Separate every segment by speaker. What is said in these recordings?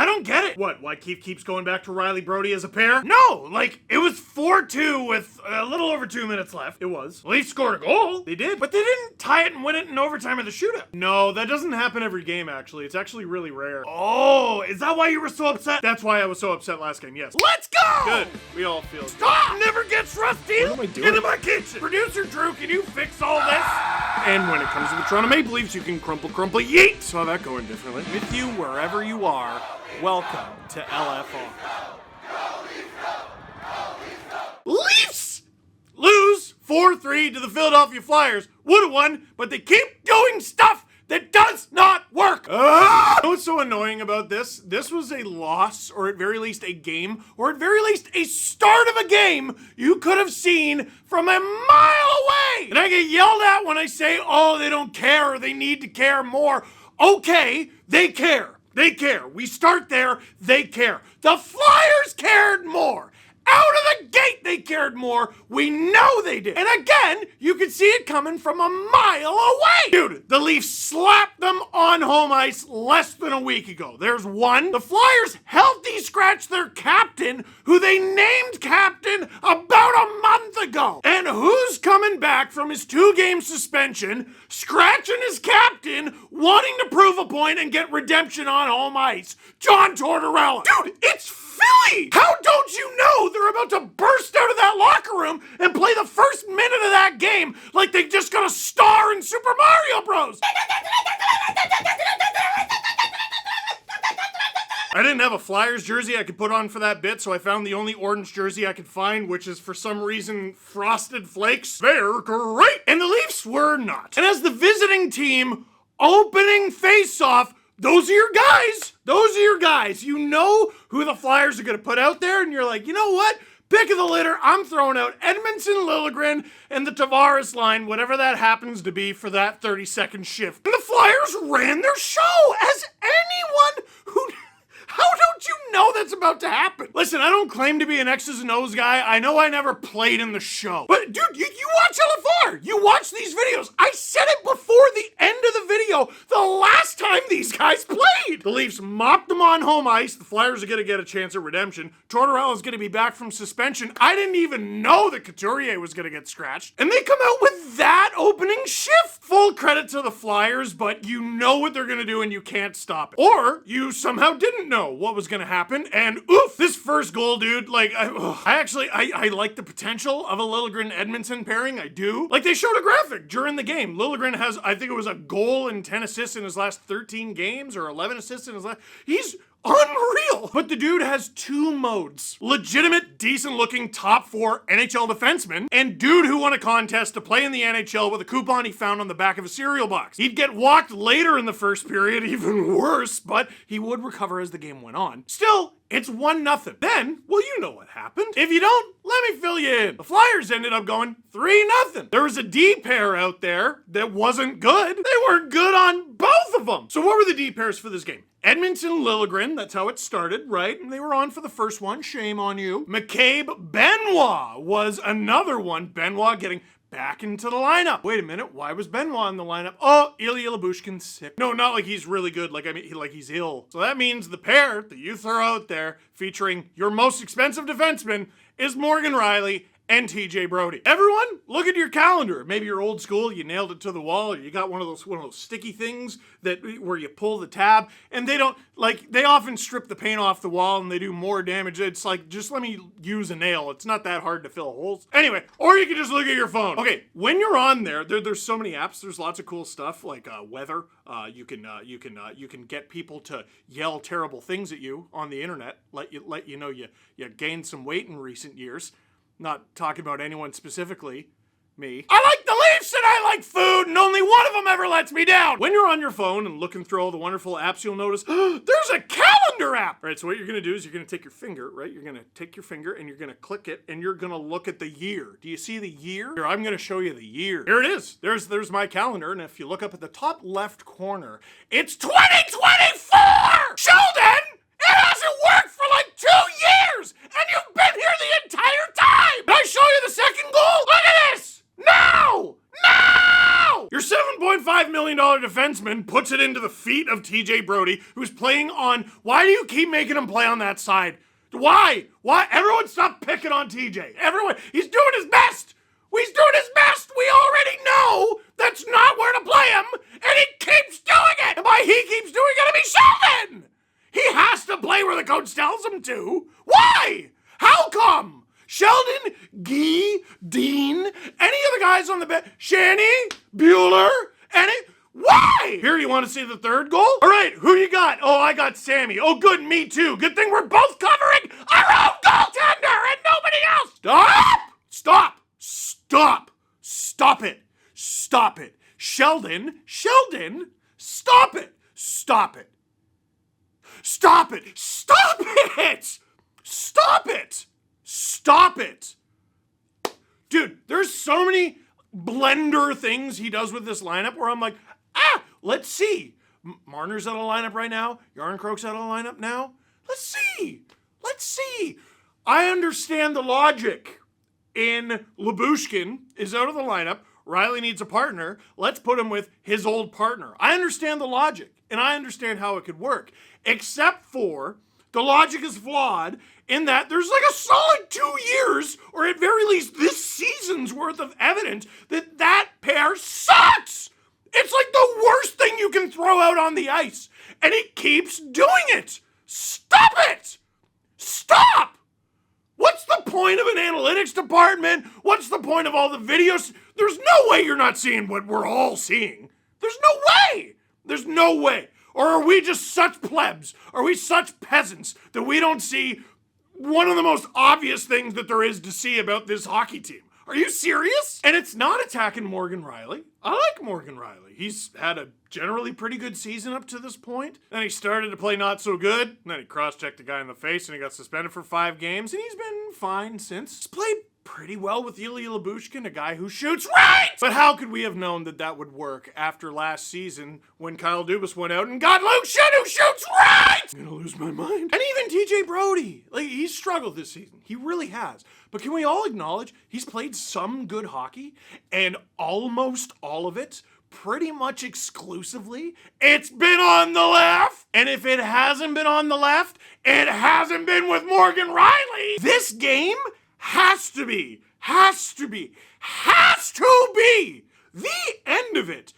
Speaker 1: don't get it. What, why Keefe keeps going back to Riley Brody as a pair? No, like, it was 4-2 with a little over 2 minutes left. It was. The Leafs scored a goal. They did, but they didn't tie it and win it in overtime of the shootout. No, that doesn't happen every game, actually. It's actually really rare. Oh, is that why you were so upset? That's why I was so upset last game, yes. Let's go! Good. We all feel it. Stop! Never gets rusty!
Speaker 2: What am I doing?
Speaker 1: Into my kitchen! Producer Drew, can you fix all this? And when it comes to the Toronto Maple Leafs, you can crumple, yeet! Saw that going differently. With you wherever you are, welcome to LFR. Leafs lose 4-3 to the Philadelphia Flyers. Would've won, but they keep doing stuff that does not work. You know what's so annoying about this? This was a loss, or at very least a game, or at very least a start of a game you could have seen from a mile away. And I get yelled at when I say, oh, they don't care, or they need to care more. Okay, they care. They care. We start there, they care. The Flyers cared more. Out of the gate, they cared more. We know they did. And again, you could see it coming from a mile away. Dude, the Leafs slapped them on home ice less than a week ago. There's one. The Flyers healthy scratched their captain, who they named captain about a month ago. And who's coming back from his 2-game suspension, scratching his captain, wanting to prove a point and get redemption on home ice? John Tortorella. Dude, it's Philly! How don't you know they're about to burst out of that locker room and play the first minute of that game like they just got a star in Super Mario Bros? I didn't have a Flyers jersey I could put on for that bit, so I found the only orange jersey I could find, which is for some reason Frosted Flakes. They're great! And the Leafs were not. And as the visiting team opening face-off, those are your guys. Those are your guys. You know who the Flyers are going to put out there, and you're like, you know what? Pick of the litter, I'm throwing out Edmondson, Liljegren, and the Tavares line, whatever that happens to be for that 30-second shift. And the Flyers ran their show, as anyone who... How don't you know that's about to happen? Listen, I don't claim to be an X's and O's guy. I know I never played in the show. But dude, you watch LFR. You watch these videos. I said it before the end of the video the last time these guys played. The Leafs mopped them on home ice. The Flyers are going to get a chance at redemption. Tortorella's going to be back from suspension. I didn't even know that Couturier was going to get scratched. And they come out with that opening shift. Full credit to the Flyers, but you know what they're going to do and you can't stop it. Or you somehow didn't know what was gonna happen, and oof, this first goal, dude, like, I like the potential of a Liljegren-Edmondson pairing, I do. Like, they showed a graphic during the game. Liljegren has, I think it was a goal and 10 assists in his last 13 games, or 11 assists in his last, he's unreal. But the dude has 2 modes. Legitimate, decent-looking top 4 NHL defenseman, and dude who won a contest to play in the NHL with a coupon he found on the back of a cereal box. He'd get walked later in the first period, even worse, but he would recover as the game went on. Still, it's 1-0. Then, well, you know what happened. If you don't, let me fill you in. The Flyers ended up going 3-0. There was a D pair out there that wasn't good. They weren't good on both of them. So what were the D pairs for this game? Edmondson, Liljegren, that's how it started, right? And they were on for the first one. Shame on you. McCabe, Benoit was another one. Benoit getting back into the lineup. Wait a minute, why was Benoit in the lineup? Oh, Ilya Lyubushkin's sick. No, not like he's really good, like he's ill. So that means the pair that you throw out there featuring your most expensive defenseman is Morgan Riley and TJ Brody. Everyone, look at your calendar. Maybe you're old school, you nailed it to the wall, or you got one of those sticky things that where you pull the tab, and they often strip the paint off the wall and they do more damage. It's like, just let me use a nail. It's not that hard to fill holes. Anyway, or you can just look at your phone. Okay, when you're on there's so many apps. There's lots of cool stuff like weather. You can get people to yell terrible things at you on the internet. Let you know you gained some weight in recent years. Not talking about anyone specifically. Me. I like the Leafs and I like food, and only one of them ever lets me down. When you're on your phone and looking through all the wonderful apps, you'll notice there's a calendar app. All right, so what you're gonna do is you're gonna take your finger, right? You're gonna take your finger and you're gonna click it, and you're gonna look at the year. Do you see the year? Here, I'm gonna show you the year. Here it is. There's my calendar, and if you look up at the top left corner, it's 2024. Sheldon, it hasn't worked for like 2 years, and you've been here the entire time. Can I show you the second goal? Look at this. No! Your $7.5 million million defenseman puts it into the feet of TJ Brody, who's playing on... Why do you keep making him play on that side? Why? Everyone stop picking on TJ. Everyone, he's doing his best. He's doing his best. We already know that's not where to play him, and he keeps doing it. And by he keeps doing it, I mean Sheldon. He has to play where the coach tells him to. Why? How come? Sheldon, Guy, Dean, any of the guys on the bench, Shanny, Bueller, why? Here, you want to see the third goal? All right, who you got? Oh, I got Sammy. Oh, good, me too. Good thing we're both covering our own goaltender and nobody else. Stop it. Sheldon, stop it. Dude, there's so many blender things he does with this lineup where I'm like, let's see. Marner's out of the lineup right now. Yarncroke's out of the lineup now. Let's see. I understand the logic in Lyubushkin is out of the lineup. Riley needs a partner. Let's put him with his old partner. I understand the logic, and I understand how it could work, except for the logic is flawed in that there's like a solid 2 years, or at very least this season's worth of evidence that pair sucks. It's like the worst thing you can throw out on the ice, and he keeps doing it. Stop it! Stop! What's the point of an analytics department? What's the point of all the videos? There's no way you're not seeing what we're all seeing. There's no way. Or are we just such plebs? Are we such peasants that we don't see one of the most obvious things that there is to see about this hockey team? Are you serious? And it's not attacking Morgan Riley. I like Morgan Riley. He's had a generally pretty good season up to this point. Then he started to play not so good. And then he cross-checked a guy in the face and he got suspended for 5 games. And he's been fine since. He's played pretty well with Ilya Lyubushkin, a guy who shoots right! But how could we have known that would work after last season when Kyle Dubas went out and got Luke Shen, who shoots right! I'm gonna lose my mind. And even TJ Brody. He's struggled this season. He really has. But can we all acknowledge he's played some good hockey, and almost all of it, pretty much exclusively, it's been on the left. And if it hasn't been on the left, it hasn't been with Morgan Riley. This game has to be the end of it.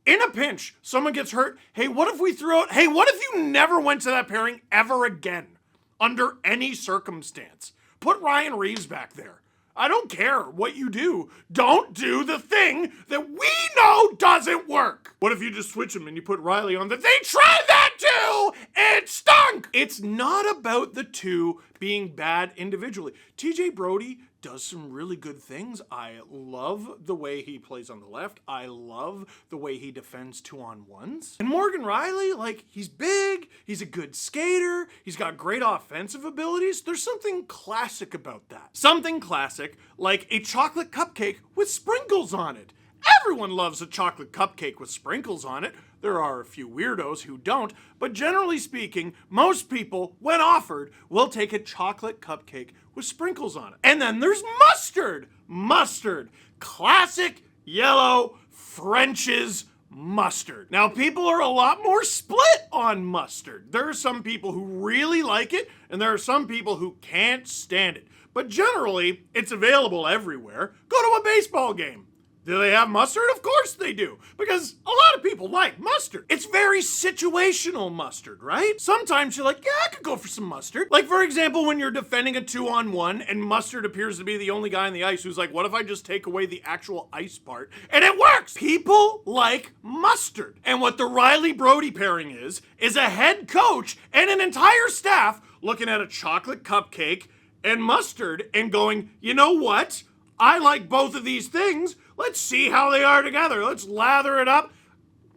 Speaker 1: In a pinch, someone gets hurt. Hey, what if you never went to that pairing ever again, under any circumstance? Put Ryan Reeves back there. I don't care what you do. Don't do the thing that we know doesn't work. What if you just switch them and you put Riley on that? They tried that too! It stunk! It's not about the two being bad individually. TJ Brody does some really good things. I love the way he plays on the left. I love the way he defends 2-on-1s. And Morgan Riley, he's big, he's a good skater, he's got great offensive abilities. There's something classic about that. Something classic, like a chocolate cupcake with sprinkles on it. Everyone loves a chocolate cupcake with sprinkles on it. There are a few weirdos who don't, but generally speaking, most people, when offered, will take a chocolate cupcake with sprinkles on it. And then there's mustard. Mustard. Classic yellow French's mustard. Now, people are a lot more split on mustard. There are some people who really like it, and there are some people who can't stand it. But generally, it's available everywhere. Go to a baseball game. Do they have mustard? Of course they do, because a lot of people like mustard. It's very situational mustard, right? Sometimes you're like, yeah, I could go for some mustard. Like, for example, when you're defending a 2-on-1 and mustard appears to be the only guy on the ice who's like, what if I just take away the actual ice part? And it works! People like mustard. And what the Riley Brody pairing is a head coach and an entire staff looking at a chocolate cupcake and mustard and going, you know what? I like both of these things. Let's see how they are together. Let's lather it up.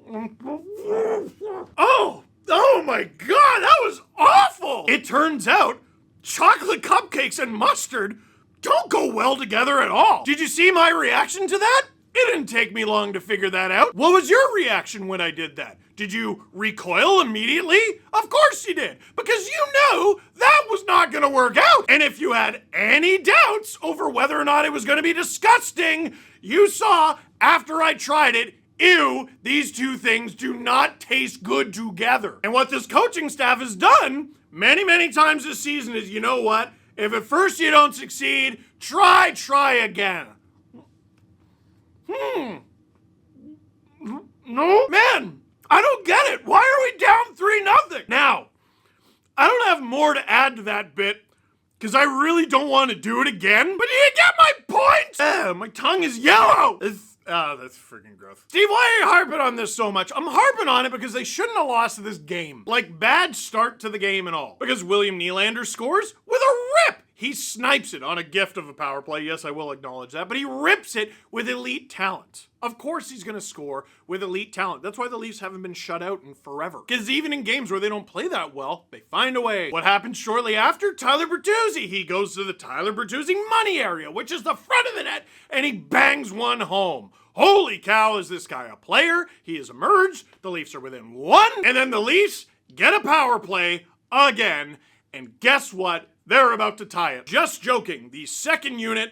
Speaker 1: Oh my God, that was awful. It turns out chocolate cupcakes and mustard don't go well together at all. Did you see my reaction to that? It didn't take me long to figure that out. What was your reaction when I did that? Did you recoil immediately? Of course you did, because you knew that was not gonna work out. And if you had any doubts over whether or not it was gonna be disgusting, you saw after I tried it, Ew, these two things do not taste good together. And what this coaching staff has done many, many times this season is, you know what? If at first you don't succeed, try again. No, man, I don't get it. Why are we down 3-0? Now, I don't have more to add to that bit because I really don't want to do it again. But do you get my point? My tongue is yellow. That's freaking gross. Steve, why are you harping on this so much? I'm harping on it because they shouldn't have lost this game. Like, bad start to the game and all. Because William Nylander scores with a rip. He snipes it on a gift of a power play. Yes, I will acknowledge that. But he rips it with elite talent. Of course he's going to score with elite talent. That's why the Leafs haven't been shut out in forever. Because even in games where they don't play that well, they find a way. What happens shortly after? Tyler Bertuzzi. He goes to the Tyler Bertuzzi money area, which is the front of the net, and he bangs one home. Holy cow, is this guy a player? He has emerged. The Leafs are within one. And then the Leafs get a power play again. And guess what? They're about to tie it. Just joking. The second unit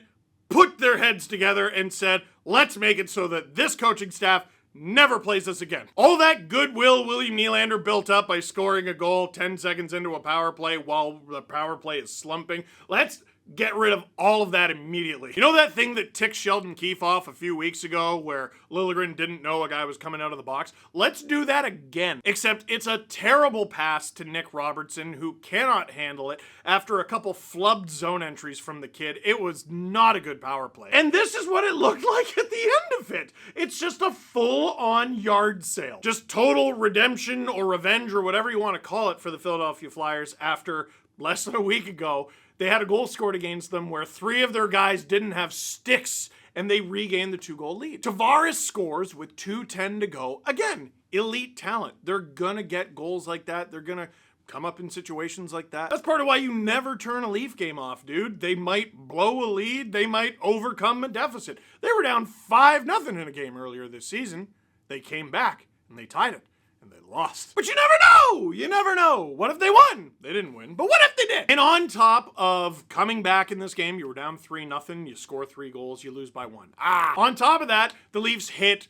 Speaker 1: put their heads together and said, let's make it so that this coaching staff never plays us again. All that goodwill William Nylander built up by scoring a goal 10 seconds into a power play while the power play is slumping. Let's get rid of all of that immediately. You know that thing that ticked Sheldon Keefe off a few weeks ago where Liljegren didn't know a guy was coming out of the box? Let's do that again. Except it's a terrible pass to Nick Robertson, who cannot handle it after a couple flubbed zone entries from the kid. It was not a good power play. And this is what it looked like at the end of it. It's just a full-on yard sale. Just total redemption or revenge or whatever you want to call it for the Philadelphia Flyers after less than a week ago. They had a goal scored against them where 3 of their guys didn't have sticks and they regained the 2-goal lead. Tavares scores with 2:10 to go. Again, elite talent. They're gonna get goals like that. They're gonna come up in situations like that. That's part of why you never turn a Leaf game off, dude. They might blow a lead. They might overcome a deficit. They were down 5-0 in a game earlier this season. They came back and they tied it. And they lost. But you never know! You never know. What if they won? They didn't win, but what if they did? And on top of coming back in this game, you were down 3-0, you score 3 goals, you lose by 1. On top of that, the Leafs hit,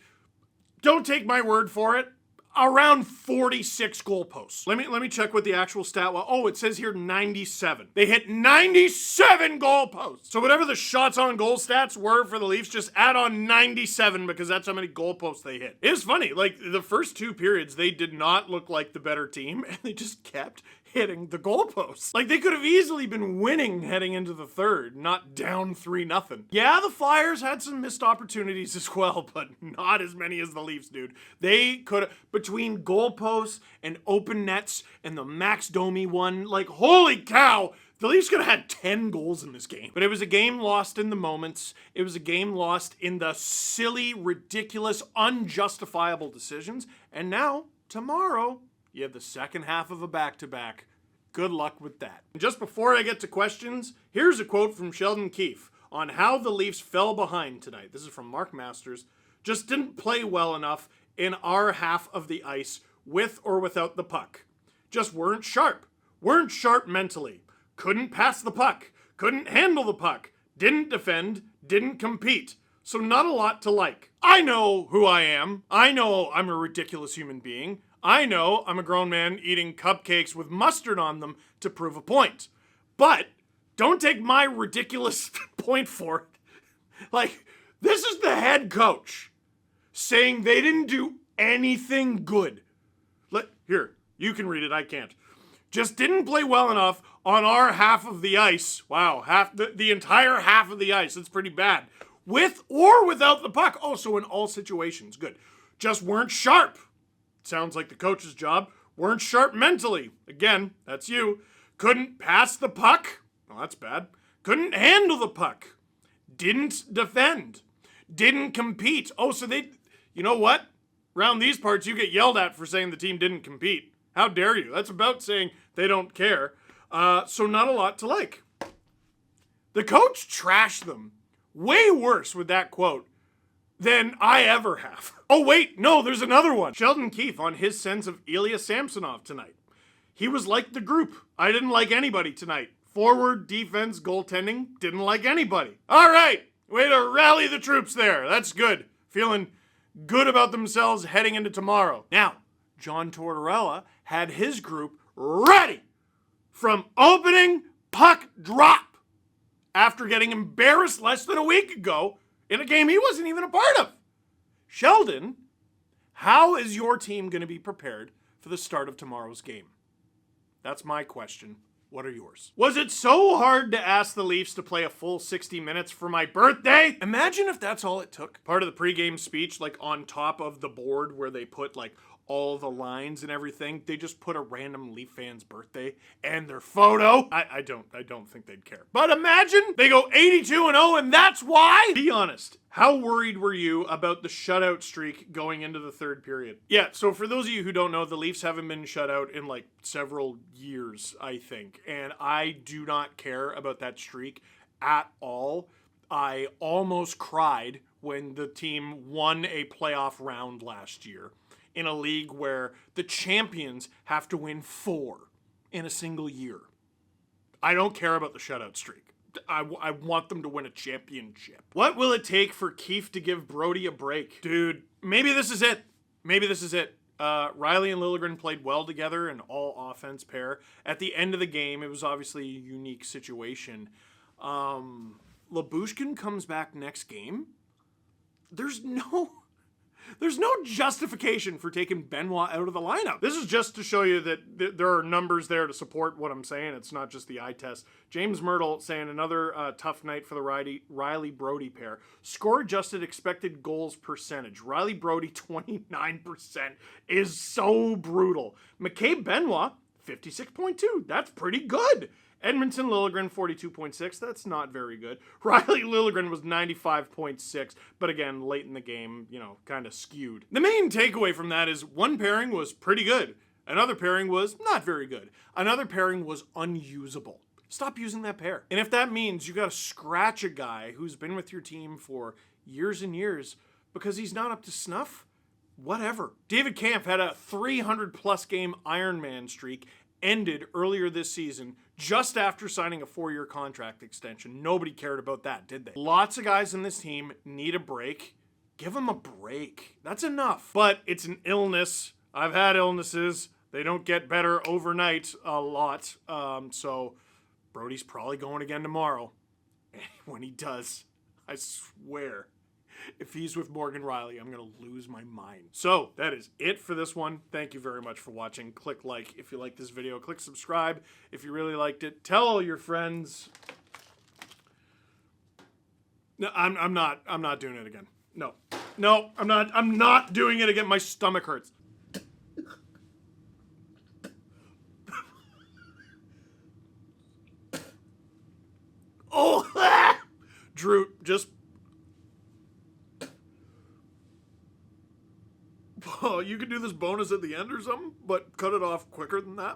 Speaker 1: don't take my word for it, around 46 goalposts. Let me check what the actual stat was. Oh, it says here 97. They hit 97 goalposts. So whatever the shots on goal stats were for the Leafs, just add on 97 because that's how many goalposts they hit. It was funny. Like, the first 2 periods, they did not look like the better team, and they just kept hitting the goalposts. Like, they could have easily been winning heading into the third, not down 3-0. Yeah, the Flyers had some missed opportunities as well, but not as many as the Leafs, dude. They could have, between goalposts and open nets and the Max Domi one, like, holy cow, the Leafs could have had 10 goals in this game. But it was a game lost in the moments. It was a game lost in the silly, ridiculous, unjustifiable decisions. And now, tomorrow, you have the second half of a back-to-back. Good luck with that. And just before I get to questions, here's a quote from Sheldon Keefe on how the Leafs fell behind tonight. This is from Mark Masters. Just didn't play well enough in our half of the ice with or without the puck. Just weren't sharp. Weren't sharp mentally. Couldn't pass the puck. Couldn't handle the puck. Didn't defend. Didn't compete. So not a lot to like. I know who I am. I know I'm a ridiculous human being. I know I'm a grown man eating cupcakes with mustard on them to prove a point. But don't take my ridiculous point for it. Like, this is the head coach saying they didn't do anything good. Here, you can read it, I can't. Just didn't play well enough on our half of the ice. Wow, the entire half of the ice. That's pretty bad. With or without the puck. Oh, so in all situations. Good. Just weren't sharp. Sounds like the coach's job. Weren't sharp mentally. Again, that's you. Couldn't pass the puck. Well, that's bad. Couldn't handle the puck. Didn't defend. Didn't compete. Oh, so you know what? Around these parts, you get yelled at for saying the team didn't compete. How dare you? That's about saying they don't care. So not a lot to like. The coach trashed them way worse with that quote than I ever have. Oh wait, no, there's another one. Sheldon Keefe on his sense of Ilya Samsonov tonight. He was like the group. I didn't like anybody tonight. Forward, defense, goaltending, didn't like anybody. All right, way to rally the troops there. That's good. Feeling good about themselves heading into tomorrow. Now, John Tortorella had his group ready from opening puck drop after getting embarrassed less than a week ago in a game he wasn't even a part of. Sheldon, how is your team going to be prepared for the start of tomorrow's game? That's my question. What are yours? Was it so hard to ask the Leafs to play a full 60 minutes for my birthday? Imagine if that's all it took. Part of the pregame speech, like on top of the board where they put like all the lines and everything, they just put a random Leaf fan's birthday and their photo. I don't think they'd care. But imagine they go 82-0 and that's why? Be honest. How worried were you about the shutout streak going into the third period? Yeah, so for those of you who don't know, the Leafs haven't been shut out in like several years, I think. And I do not care about that streak at all. I almost cried when the team won a playoff round last year in a league where the champions have to win 4 in a single year. I don't care about the shutout streak. I want them to win a championship. What will it take for Keefe to give Brody a break? Dude, maybe this is it. Maybe this is it. Riley and Liljegren played well together, an all-offense pair. At the end of the game, it was obviously a unique situation. Lyubushkin comes back next game. There's no justification for taking Benoit out of the lineup. This is just to show you that there are numbers there to support what I'm saying. It's not just the eye test. James Myrtle saying another tough night for the Riley Brody pair. Score-adjusted expected goals percentage. Riley Brody, 29% is so brutal. McCabe Benoit, 56.2. That's pretty good. Edmonton Liljegren, 42.6. That's not very good. Riley Liljegren was 95.6, but again, late in the game, kind of skewed. The main takeaway from that is one pairing was pretty good. Another pairing was not very good. Another pairing was unusable. Stop using that pair. And if that means you got to scratch a guy who's been with your team for years and years because he's not up to snuff, whatever. David Kampf had a 300-plus game Ironman streak, ended earlier this season just after signing a 4-year contract extension. Nobody cared about that, did they? Lots of guys in this team need a break. Give them a break. That's enough. But it's an illness. I've had illnesses. They don't get better overnight a lot. So Brody's probably going again tomorrow. And when he does, I swear, if he's with Morgan Riley, I'm going to lose my mind. So that is it for this one. Thank you very much for watching. Click like if you like this video. Click subscribe if you really liked it. Tell all your friends. No, I'm not doing it again. No, I'm not doing it again. My stomach hurts. Oh, Drew, just. Oh, you could do this bonus at the end or something, but cut it off quicker than that.